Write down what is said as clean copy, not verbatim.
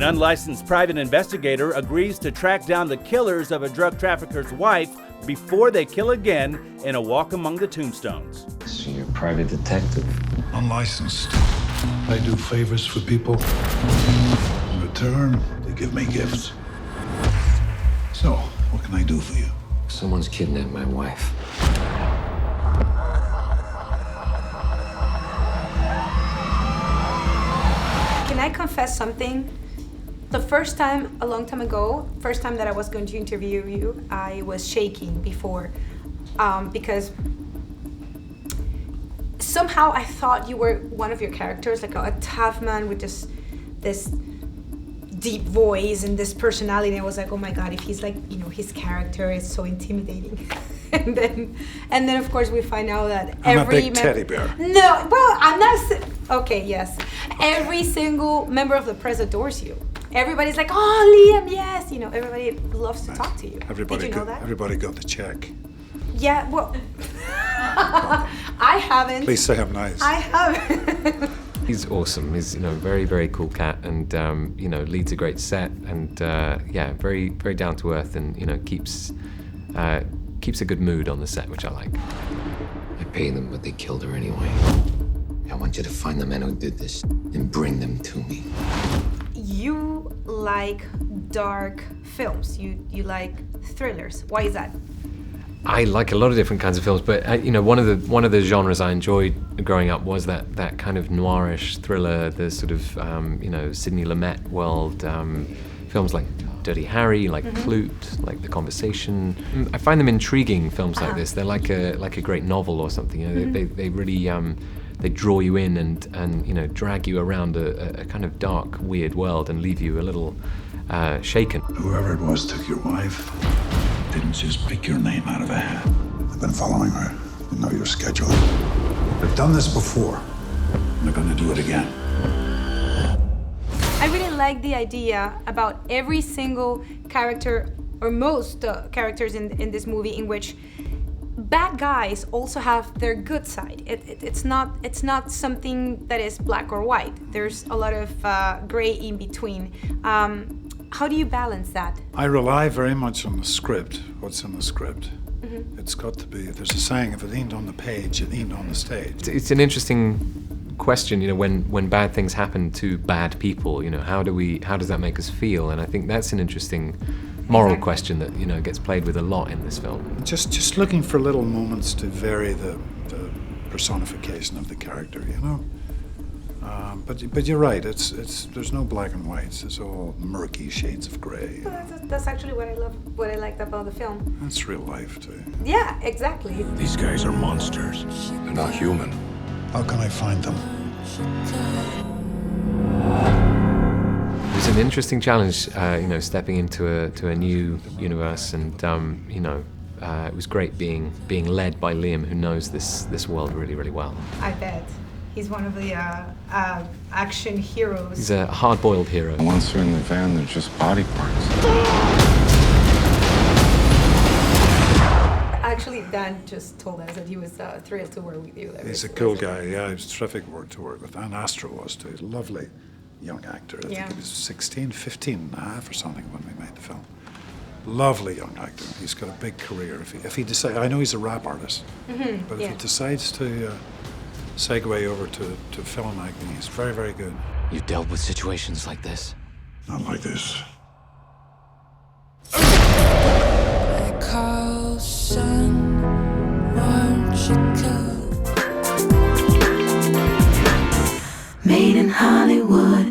unlicensed private investigator agrees to track down the killers of a drug trafficker's wife before they kill again in a walk among the Tombstones. So you're a private detective? Unlicensed. I do favors for people. In return, they give me gifts. So, what can I do for you? Someone's kidnapped my wife. Can I confess something? The first time, a long time ago, first time that I was going to interview you, I was shaking before because somehow I thought you were one of your characters, like a tough man with just this deep voice and this personality. And I was like, oh my God, if he's like, you know, his character is so intimidating. and then of course we find out that I'm a big teddy bear. No, well, I'm not. Okay, yes. Every single member of the press adores you. Everybody's like, oh, Liam, yes. You know, everybody loves to talk to you. Everybody Did you know that? Everybody got the check. Yeah, well, I haven't. Please say I'm nice. I haven't. He's awesome. He's, you know, very, very cool cat, and you know, leads a great set, and yeah, very, very down to earth, and you know, keeps a good mood on the set, which I like. I paid them, but they killed her anyway. I want you to find the men who did this and bring them to me. You like dark films. You like thrillers. Why is that? I like a lot of different kinds of films, but you know, one of the genres I enjoyed growing up was that kind of noirish thriller, the sort of you know, Sidney Lumet world, films like Dirty Harry, like Clute, like The Conversation. I find them intriguing, films like this. They're like a great novel or something. You know, they really they draw you in and you know, drag you around a kind of dark, weird world and leave you a little shaken. Whoever it was took your wife. Didn't just pick your name out of a hat. I've been following her. I know your schedule. I've done this before. I'm not going to do it again. I really like the idea about every single character, or most characters in this movie, in which bad guys also have their good side. It's not something that is black or white. There's a lot of gray in between. How do you balance that? I rely very much on the script, what's in the script. It's got to be, there's a saying, if it ain't on the page, it ain't on the stage. It's an interesting question, you know, when bad things happen to bad people, you know, how does that make us feel? And I think that's an interesting moral question that, you know, gets played with a lot in this film. Just looking for little moments to vary the personification of the character, you know? But you're right, there's no black and whites, it's all murky shades of gray. Well, that's actually what I liked about the film. That's real life too. Yeah, exactly. These guys are monsters. They're not human. How can I find them? It was an interesting challenge, you know, stepping into a new universe, and you know, it was great being led by Liam, who knows this world really, really well. I bet. He's one of the action heroes. He's a hard-boiled hero. Once they're in the van, they're just body parts. Actually, Dan just told us that he was thrilled to work with you. He's a cool guy, yeah, he's terrific to work with. And Astra was too, he's a lovely young actor. I think he was 15 and a half or something when we made the film. Lovely young actor. He's got a big career. If he decides, I know he's a rap artist, but if he decides to segue over to film acting, he's very, very good. You've dealt with situations like this? Not like this. I call son, won't you come? Made in Hollywood.